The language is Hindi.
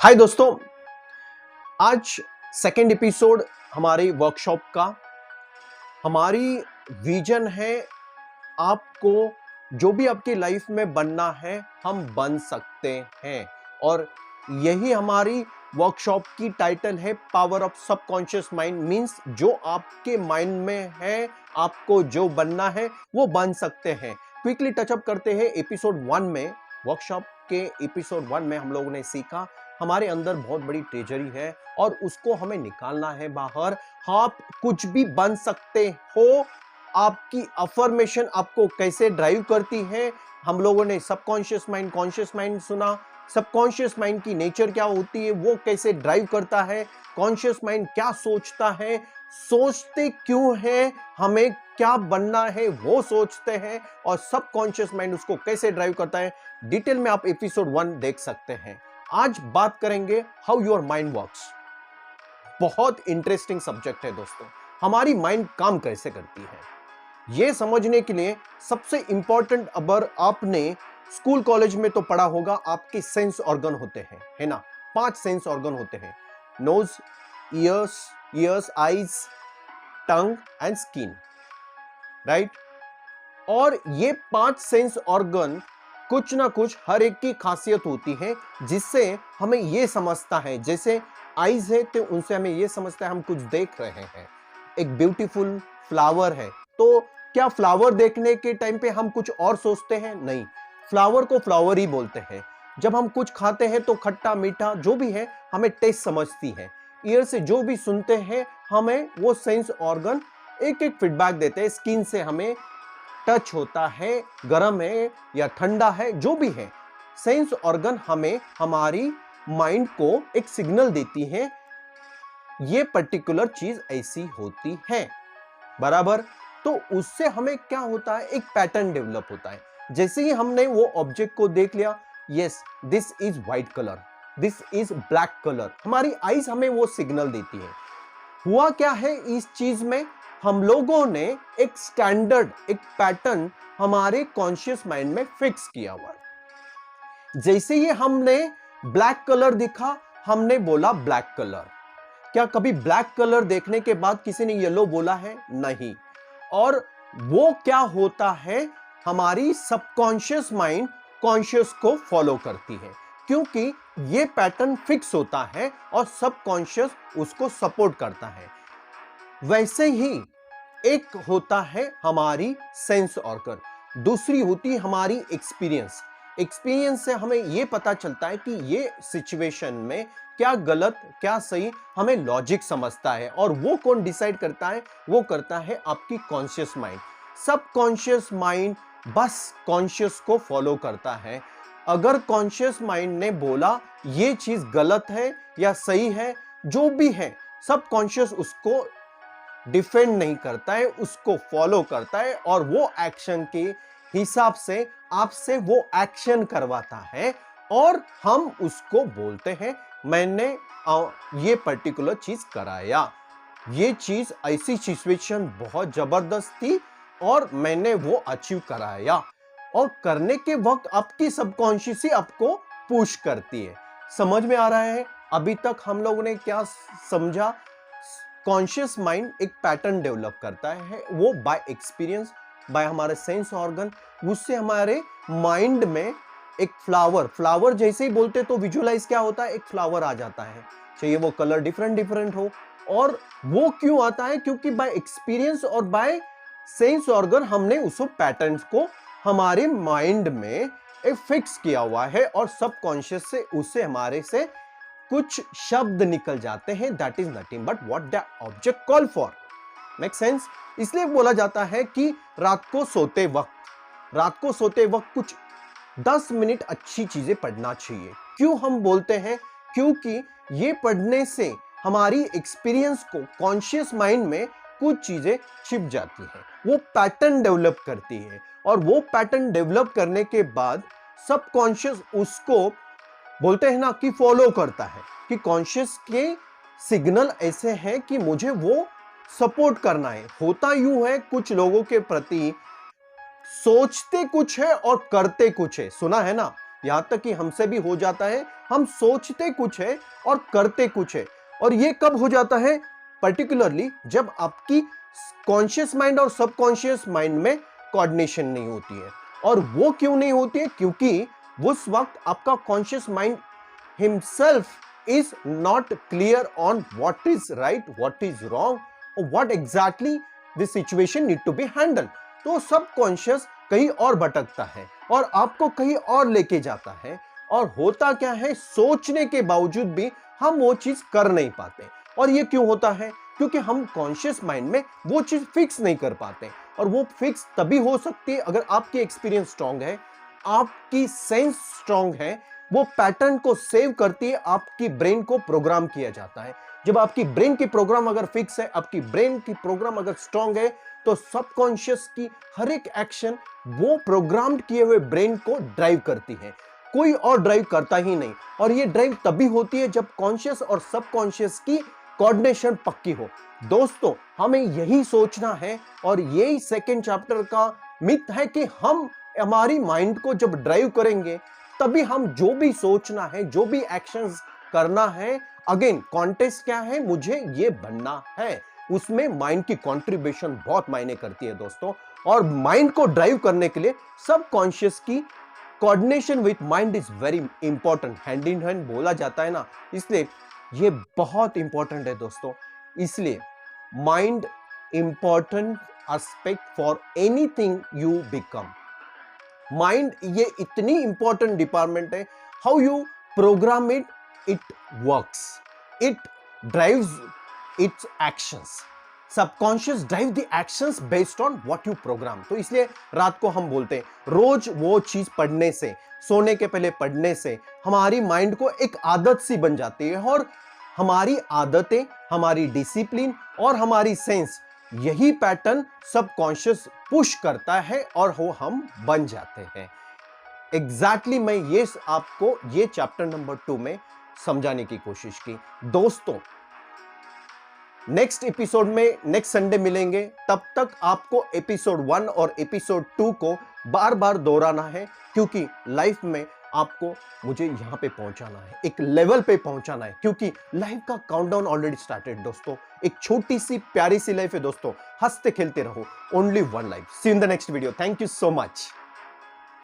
हाय दोस्तों, आज सेकेंड एपिसोड हमारे वर्कशॉप का। हमारी विजन है आपको जो भी आपकी लाइफ में बनना है हम बन सकते हैं, और यही हमारी वर्कशॉप की टाइटल है power of subconscious mind. Means जो आपके माइंड में है, आपको जो बनना है वो बन सकते हैं। क्विकली टचअप करते हैं एपिसोड 1 में। वर्कशॉप के एपिसोड 1 में हम लोगों ने सीखा हमारे अंदर बहुत बड़ी ट्रेजरी है और उसको हमें निकालना है बाहर। आप कुछ भी बन सकते हो। आपकी अफर्मेशन आपको कैसे ड्राइव करती है। हम लोगों ने सबकॉन्शियस माइंड, कॉन्शियस माइंड सुना। सबकॉन्शियस माइंड की नेचर क्या होती है, वो कैसे ड्राइव करता है, कॉन्शियस माइंड क्या सोचता है, सोचते क्यों है, हमें क्या बनना है वो सोचते हैं, और सबकॉन्शियस माइंड उसको कैसे ड्राइव करता है। डिटेल में आप एपिसोड 1 देख सकते हैं। आज बात करेंगे हाउ योर माइंड वर्क्स। बहुत इंटरेस्टिंग सब्जेक्ट है दोस्तों। हमारी माइंड काम कैसे करती है ये समझने के लिए सबसे इंपॉर्टेंट, अगर आपने स्कूल कॉलेज में तो पढ़ा होगा, आपके सेंस ऑर्गन होते हैं, है ना। 5 सेंस ऑर्गन होते हैं: nose, ears, eyes, tongue and skin, right. और ये 5 सेंस ऑर्गन कुछ ना कुछ हर एक की खासियत होती है, जिससे हमें ये समझता है। जैसे आईज है तो उनसे हमें ये समझता है हम कुछ देख रहे हैं। एक ब्यूटीफुल फ्लावर है तो क्या फ्लावर देखने के टाइम पे हम कुछ और सोचते हैं? नहीं, फ्लावर को फ्लावर ही बोलते हैं। जब हम कुछ खाते हैं तो खट्टा मीठा जो भी है हमें टेस्ट समझती है। ईयर से जो भी सुनते हैं हमें वो सेंस ऑर्गन एक एक फीडबैक देते हैं। स्किन से हमें टच होता है, गर्म है या ठंडा है, जो भी है, सेंस ऑर्गन हमें हमारी माइंड को एक सिग्नल देती है, ये पर्टिकुलर चीज ऐसी होती है, बराबर। तो उससे हमें क्या होता है, एक पैटर्न डेवलप होता है। जैसे ही हमने वो ऑब्जेक्ट को देख लिया, yes this is white colour, this is black colour, हमारी आईज हमें वो सिग्नल देती है। हुआ क्या है इस चीज में, हम लोगों ने एक स्टैंडर्ड, एक पैटर्न हमारे कॉन्शियस माइंड में फिक्स किया हुआ है। जैसे ही हमने ब्लैक कलर दिखा, हमने बोला ब्लैक कलर। क्या कभी ब्लैक कलर देखने के बाद किसी ने येलो बोला है? नहीं। और वो क्या होता है, हमारी सबकॉन्शियस माइंड कॉन्शियस को फॉलो करती है, क्योंकि ये पैटर्न फिक्स होता है और सबकॉन्शियस उसको सपोर्ट करता है। वैसे ही एक होता है हमारी सेंस ऑर्गन, दूसरी होती हमारी एक्सपीरियंस। एक्सपीरियंस से हमें यह पता चलता है कि ये सिचुएशन में क्या गलत क्या सही, हमें लॉजिक समझता है। और वो कौन डिसाइड करता है? वो करता है आपकी कॉन्शियस माइंड। सबकॉन्शियस माइंड बस कॉन्शियस को फॉलो करता है। अगर कॉन्शियस माइंड ने बोला ये चीज गलत है या सही है, जो भी है, सबकॉन्शियस उसको डिफेंड नहीं करता है, उसको फॉलो करता है, और वो एक्शन के हिसाब से आपसे वो एक्शन करवाता है, और हम उसको बोलते हैं मैंने ये पर्टिकुलर चीज कराया, ये चीज ऐसी सिचुएशन बहुत जबरदस्त थी और मैंने वो अचीव कराया। और करने के वक्त आपकी सबकॉन्शियस ही आपको पुश करती है। समझ में आ रहा है अभी तक हम लोगों ने क्या समझा? कॉन्शियस माइंड एक पैटर्न डेवलप करता है, वो बाय एक्सपीरियंस, बाय हमारे सेंस ऑर्गन। उससे हमारे माइंड में एक फ्लावर जैसे ही बोलते तो विजुअलाइज क्या होता है, एक फ्लावर आ जाता है, चाहिए वो कलर डिफरेंट डिफरेंट हो। और वो क्यों आता है? क्योंकि बाय एक्सपीरियंस और बाय सेंस ऑर्गन हमने उस पैटर्न्स को हमारे माइंड में एक फिक्स किया हुआ है, और सबकॉन्शियस से उससे हमारे से कुछ शब्द निकल जाते हैं, that is nothing but what the object call for. Make sense? इसलिए बोला जाता है कि रात को सोते वक्त कुछ 10 मिनट अच्छी चीजें पढ़ना चाहिए। क्यों हम बोलते हैं? क्योंकि ये पढ़ने से हमारी एक्सपीरियंस को कॉन्शियस माइंड में कुछ चीजें छिप जाती हैं, वो पैटर्न डेवलप करती है, और वो पैटर्न डेवलप करने के बाद सबकॉन्शियस उसको बोलते हैं ना कि फॉलो करता है, कि कॉन्शियस के सिग्नल ऐसे हैं कि मुझे वो सपोर्ट करना है। होता यूं है, कुछ लोगों के प्रति सोचते कुछ है और करते कुछ है, सुना है ना। यहाँ तक कि हमसे भी हो जाता है, हम सोचते कुछ है और करते कुछ है। और ये कब हो जाता है? पर्टिकुलरली जब आपकी कॉन्शियस माइंड और सबकॉन्शियस माइंड में कोऑर्डिनेशन नहीं होती है। और वो क्यों नहीं होती है? क्योंकि उस वक्त आपका conscious mind himself is not clear on what is right, what is wrong, or what exactly the situation need to be handled. तो सबकॉन्शियस कहीं और भटकता है और आपको कहीं और लेके जाता है। और होता क्या है, सोचने के बावजूद भी हम वो चीज कर नहीं पाते। और ये क्यों होता है? क्योंकि हम कॉन्शियस माइंड में वो चीज फिक्स नहीं कर पाते। और वो फिक्स तभी हो सकती है अगर आपकी एक्सपीरियंस स्ट्रांग है, आपकी सेंस स्ट्रांग है, वो पैटर्न को सेव करती है, आपकी ब्रेन को प्रोग्राम किया जाता है। जब आपकी ब्रेन की प्रोग्राम अगर फिक्स है, आपकी ब्रेन की प्रोग्राम अगर स्ट्रांग है, तो सबकॉन्शियस की हर एक एक्शन वो प्रोग्राम्ड किए हुए ब्रेन को ड्राइव करती है, कोई और ड्राइव करता ही नहीं। और ये ड्राइव तभी होती है जब कॉन्शियस और सबकॉन्शियस की कोऑर्डिनेशन पक्की हो। दोस्तों, हमें यही सोचना है और यही सेकेंड चैप्टर का मिथ है कि हम हमारी माइंड को जब ड्राइव करेंगे तभी हम जो भी सोचना है, जो भी एक्शंस करना है, अगेन कॉन्टेक्स्ट क्या है, मुझे ये बनना है, उसमें माइंड की कंट्रीब्यूशन बहुत मायने करती है दोस्तों। और माइंड को ड्राइव करने के लिए सबकॉन्शियस की coordination with mind is very important. Hand in hand बोला जाता है ना, इसलिए ये बहुत इंपॉर्टेंट है दोस्तों। इसलिए mind important aspect for anything you become. Mind ये इतनी इंपॉर्टेंट डिपार्टमेंट है, how you program it, it works, it drives its actions. Subconscious drive the actions based on what you program. तो इसलिए रात को हम बोलते हैं, रोज वो चीज पढ़ने से, सोने के पहले पढ़ने से हमारी माइंड को एक आदत सी बन जाती है। और हमारी आदतें, हमारी डिसिप्लिन और हमारी सेंस, यही पैटर्न सबकॉन्शियस पुश करता है और वो हम बन जाते हैं। एग्जैक्टली मैं ये आपको ये चैप्टर नंबर 2 में समझाने की कोशिश की। दोस्तों, नेक्स्ट एपिसोड में नेक्स्ट संडे मिलेंगे। तब तक आपको एपिसोड 1 और एपिसोड 2 को बार बार दोहराना है, क्योंकि लाइफ में आपको मुझे यहां पे पहुंचाना है, एक लेवल पे पहुंचाना है, क्योंकि लाइफ का काउंटडाउन ऑलरेडी स्टार्टेड दोस्तों। एक छोटी सी प्यारी सी लाइफ है दोस्तों, हंसते खेलते रहो, only one life. See you in the next video. Thank you so much.